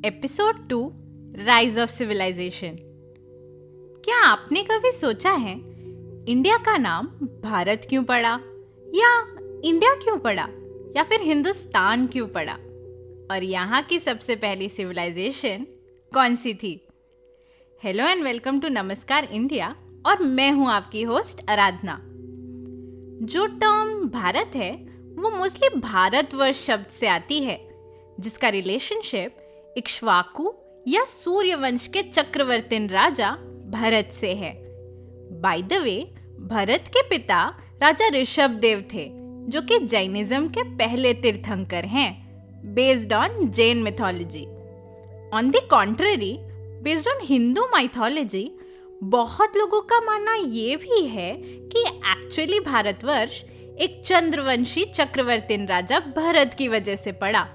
Episode 2 rise of civilisation. क्या आपने कभी सोचा है इंडिया का नाम भारत क्यों पड़ा, या इंडिया क्यों पड़ा, या फिर हिंदुस्तान क्यों पड़ा, और यहाँ की सबसे पहली सिविलाइजेशन कौन सी थी? हेलो एंड वेलकम टू नमस्कार इंडिया, और मैं हूँ आपकी होस्ट आराधना। जो टर्म भारत है वो मोस्टली भारतवर्ष शब्द से आती है, जिसका रिलेशनशिप इक्ष्वाकु या सूर्यवंश के चक्रवर्ती राजा भरत से है। बाय द वे, भरत के पिता राजा ऋषभदेव थे, जो कि जैनिज्म के पहले तीर्थंकर हैं, based on Jain mythology. On the contrary, based on Hindu mythology, बहुत लोगों का मानना ये भी है कि एक्चुअली भारतवर्ष एक चंद्रवंशी चक्रवर्ती राजा भरत की वजह से पड़ा,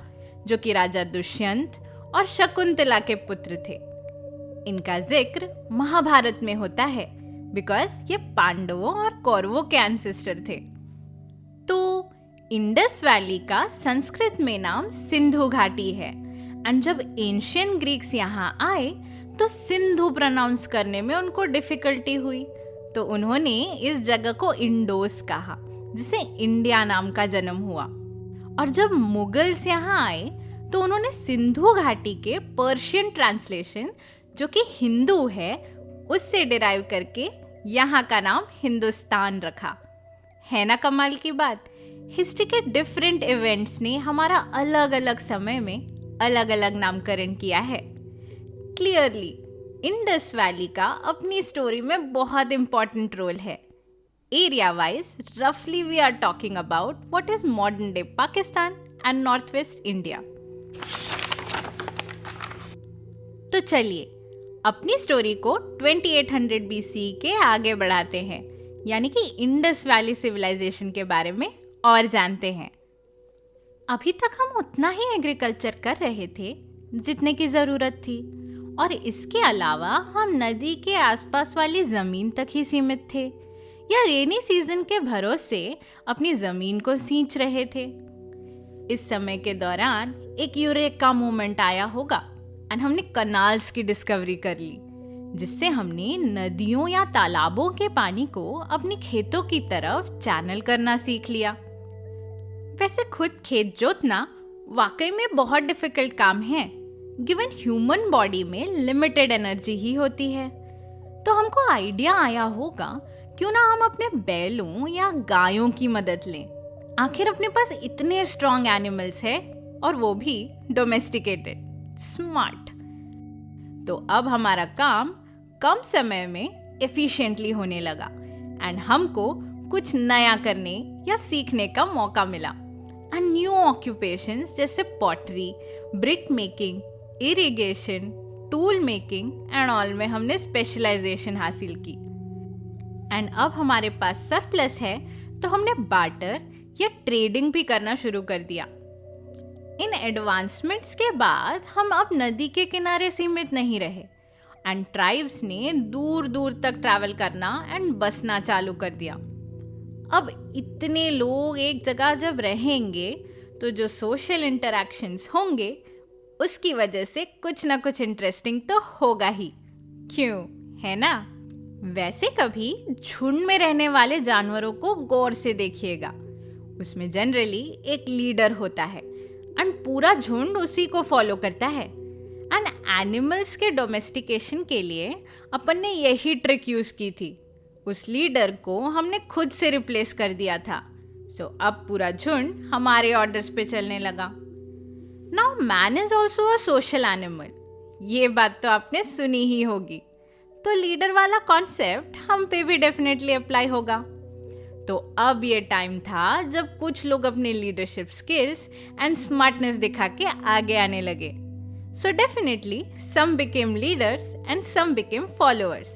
जो कि राजा दुष्यंत और शकुंतला के पुत्र थे। इनका जिक्र महाभारत में होता है बिकॉज ये पांडवों और कौरवों के एंसेस्टर थे। तो इंडस वैली का संस्कृत में नाम सिंधु घाटी है, एंड जब एंशियंट ग्रीक्स यहाँ आए तो सिंधु प्रोनाउंस करने में उनको डिफिकल्टी हुई, तो उन्होंने इस जगह को इंडोस कहा, जिसे इंडिया नाम का जन्म हुआ। और जब मुगल्स यहाँ आए तो उन्होंने सिंधु घाटी के पर्शियन ट्रांसलेशन, जो कि हिंदू है, उससे डिराइव करके यहाँ का नाम हिंदुस्तान रखा। है ना कमाल की बात? हिस्ट्री के डिफरेंट इवेंट्स ने हमारा अलग अलग समय में अलग अलग नामकरण किया है। क्लियरली इंडस वैली का अपनी स्टोरी में बहुत इंपॉर्टेंट रोल है। एरिया वाइज रफली we are talking about what is modern day Pakistan and north west India. तो चलिए अपनी स्टोरी को 2800 BC के आगे बढ़ाते हैं, यानी कि इंडस वैली सिविलाइजेशन के बारे में और जानते हैं। अभी तक हम उतना ही एग्रीकल्चर कर रहे थे जितने की जरूरत थी, और इसके अलावा हम नदी के आसपास वाली जमीन तक ही सीमित थे, या रेनी सीजन के भरोसे अपनी जमीन को सींच रहे थे। इस समय के दौरान एक यूरेका मूवमेंट आया होगा, एंड हमने कनाल्स की डिस्कवरी कर ली, जिससे हमने नदियों या तालाबों के पानी को अपनी खेतों की तरफ चैनल करना सीख लिया। वैसे खुद खेत जोतना वाकई में बहुत डिफिकल्ट काम है, गिवन ह्यूमन बॉडी में लिमिटेड एनर्जी ही होती है। तो हमको आइडिया आया होगा, क्यों ना हम अपने बैलों या गायों की मदद लें। आखिर अपने पास इतने स्ट्रॉन्ग एनिमल्स है, और वो भी डोमेस्टिकेटेड, स्मार्ट। तो अब हमारा काम कम समय में एफिशिएंटली होने लगा, एंड हमको कुछ नया करने या सीखने का मौका मिला। एंड न्यू ऑक्यूपेशंस जैसे pottery, brick making, irrigation, tool making and all में हमने स्पेशलाइजेशन हासिल की। एंड अब हमारे पास सरप्लस है, तो हमने बार्टर या ट्रेडिंग भी करना शुरू कर दिया। इन एडवांसमेंट्स के बाद हम अब नदी के किनारे सीमित नहीं रहे, एंड ट्राइब्स ने दूर दूर तक ट्रैवल करना एंड बसना चालू कर दिया। अब इतने लोग एक जगह जब रहेंगे, तो जो सोशल इंटरैक्शंस होंगे, उसकी वजह से कुछ ना कुछ इंटरेस्टिंग तो होगा ही, क्यों, है ना? वैसे कभी झुंड में रहने वाले जानवरों को गौर से देखिएगा। उसमें जनरली एक लीडर होता है, एंड पूरा झुंड उसी को फॉलो करता है। एंड एनिमल्स के डोमेस्टिकेशन के लिए अपन ने यही ट्रिक यूज की थी। उस लीडर को हमने खुद से रिप्लेस कर दिया था। सो अब पूरा झुंड हमारे ऑर्डर्स पे चलने लगा। Now man is also a social animal, ये बात तो आपने सुनी ही होगी। तो लीडर वाला कॉन्सेप्ट हम पे भी डेफिनेटली अप्लाई होगा। तो अब ये टाइम था जब कुछ लोग अपने लीडरशिप स्किल्स एंड स्मार्टनेस दिखा के आगे आने लगे। So definitely some became leaders and some became followers.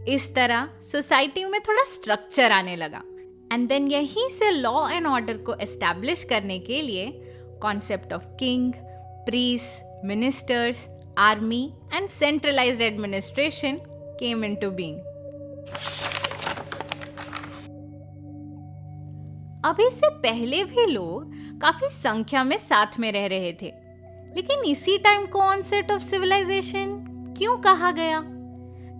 इस तरह सोसाइटी में थोड़ा स्ट्रक्चर आने लगा, एंड देन यहीं से लॉ एंड ऑर्डर को एस्टैब्लिश करने के लिए concept of king, priest, ministers, army and centralised administration came into being. अभी से पहले भी लोग काफी संख्या में साथ में रह रहे थे, लेकिन इसी टाइम को ऑनसेट ऑफ सिविलाइजेशन क्यों कहा गया?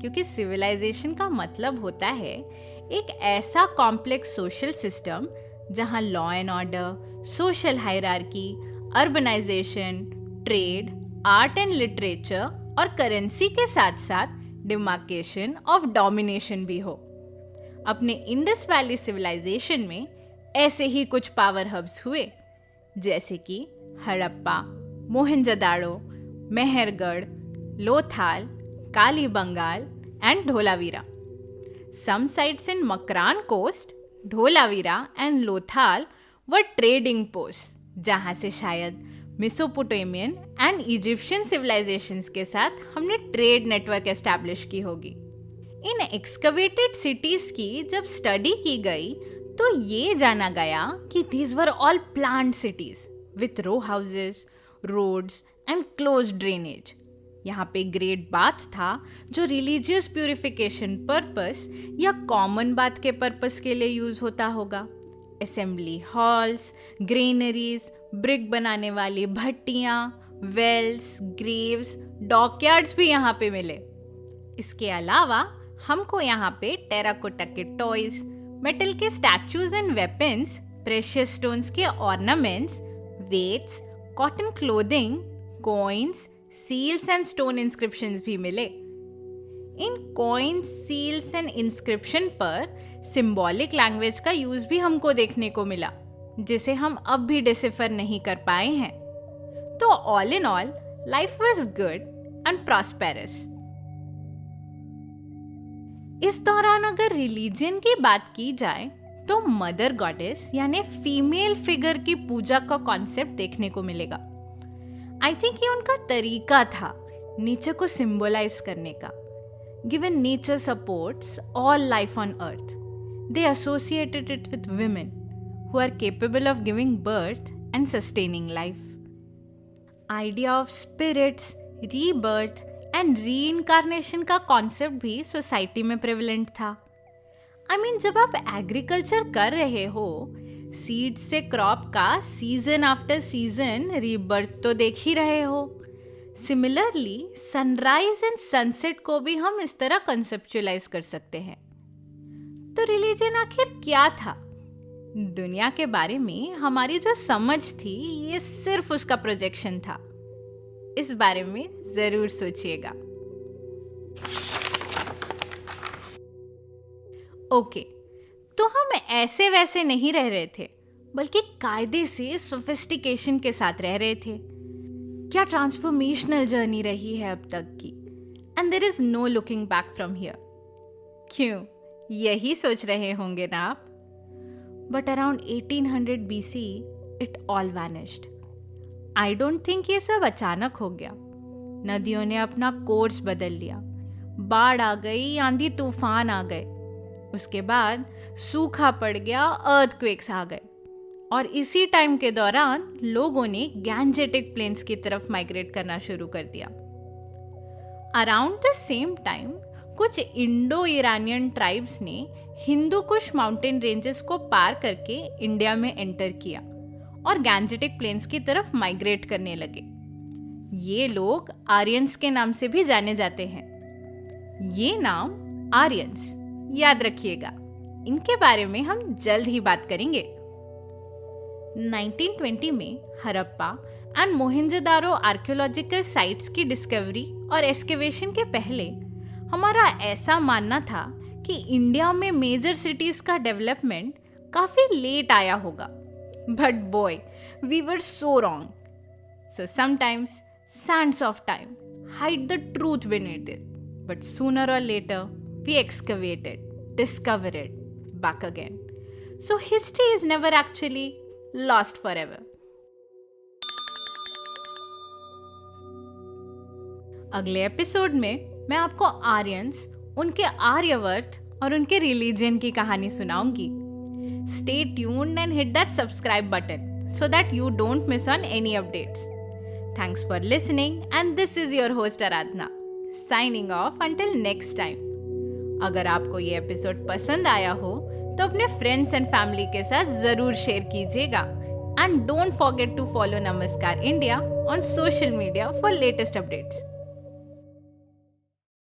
क्योंकि सिविलाइजेशन का मतलब होता है एक ऐसा कॉम्प्लेक्स सोशल सिस्टम जहां law and order, social hierarchy, urbanisation, trade, art and literature और करेंसी के साथ साथ डिमार्केशन ऑफ डोमिनेशन भी हो। अपने इंडस वैली सिविलाइजेशन में ऐसे ही कुछ पावर हब्स हुए, जैसे कि Harappa, Mohenjodaro, Mehrgarh, Lothal, Kalibangan and Dholavira. Some sites in Makran coast, Dholavira and Lothal were trading post, जहां से शायद मेसोपोटामियन एंड इजिप्शियन सिविलाइजेशंस के साथ हमने ट्रेड नेटवर्क एस्टैब्लिश की होगी। इन एक्सकवेटेड सिटीज की जब स्टडी की गई तो ये जाना गया कि these were all planned cities with row houses, roads and close drainage. यहाँ पे ग्रेट बाथ था जो रिलीजियस प्यूरिफिकेशन पर्पस या कॉमन बाथ के पर्पस के लिए यूज होता होगा। असेंबली हॉल्स, ग्रेनरीज, ब्रिक बनाने वाली भट्टियाँ, वेल्स, ग्रेव्स, डॉकयार्ड्स भी यहाँ पे मिले। इसके अलावा हमको यहाँ पे टेराकोटा के टॉयज, मेटल के statues and weapons, precious stones के ornaments, weights, cotton clothing, coins, seals and stone inscriptions भी मिले। इन कॉइन्स, सील्स एंड इंस्क्रिप्शन पर सिंबॉलिक लैंग्वेज का यूज भी हमको देखने को मिला, जिसे हम अब भी डिसिफर नहीं कर पाए हैं। तो all in all life was good and prosperous. इस दौरान अगर रिलीजन की बात की जाए तो मदर गॉडेस यानी फीमेल फिगर की पूजा का कॉन्सेप्ट देखने को मिलेगा। आई थिंक ये उनका तरीका था नेचर को सिंबलाइज करने का। Given nature supports all life on earth, they associated it with women who are capable of giving birth and sustaining life. Idea of spirits, rebirth and reincarnation का concept भी society में prevalent था। I mean, जब आप agriculture कर रहे हो, seed से क्रॉप का सीजन आफ्टर सीजन रीबर्थ तो देख ही रहे हो। सिमिलरली सनराइज एंड सनसेट को भी हम इस तरह कंसेप्चुअलाइज कर सकते हैं। तो रिलीजन आखिर क्या था? दुनिया के बारे में हमारी जो समझ थी ये सिर्फ उसका प्रोजेक्शन था। इस बारे में जरूर सोचिएगा। ओके, तो हम ऐसे वैसे नहीं रह रहे थे, बल्कि कायदे से सोफिस्टिकेशन के साथ रह रहे थे। क्या ट्रांसफॉर्मेशनल जर्नी रही है अब तक की, and there is no looking back from here. क्यों, यही सोच रहे होंगे ना आप? But around 1800 BC it all vanished. I don't think ये सब अचानक हो गया। नदियों ने अपना कोर्स बदल लिया, बाढ़ आ गई, आंधी तूफान आ गए, उसके बाद सूखा पड़ गया, अर्थक्वेक्स आ गए, और इसी टाइम के दौरान लोगों ने गैंजेटिक प्लेन्स की तरफ माइग्रेट करना शुरू कर दिया। अराउंड द सेम टाइम कुछ इंडो ईरानियन ट्राइब्स ने हिंदू कुश माउंटेन रेंजेस को पार करके इंडिया में एंटर किया और गैंजेटिक प्लेन्स की तरफ माइग्रेट करने लगे। ये लोग आर्यंस के नाम से भी जाने जाते हैं। ये नाम आर्यंस याद रखिएगा, इनके बारे में हम जल्द ही बात करेंगे। 1920 में Harappa and Mohenjodaro archaeological sites की डिस्कवरी और एक्सकेवेशन के पहले हमारा ऐसा मानना था कि इंडिया में मेजर सिटीज का डेवलपमेंट काफी लेट आया होगा। But boy, we were so wrong. So sometimes sands of time hide the truth beneath it, but sooner or later we excavate it, discover it back again. So history is never actually lost forever. अगले episode में मैं आपको Aryans, उनके आर्यवर्त और उनके religion की कहानी सुनाऊंगी। Stay tuned and hit that subscribe button so that you don't miss on any updates. Thanks for listening and this is your host Aradhna signing off until next time. अगर आपको ये episode पसंद आया हो तो अपने फ्रेंड्स एंड फैमिली के साथ जरूर शेयर कीजिएगा and don't forget to follow Namaskar India on social media for latest updates.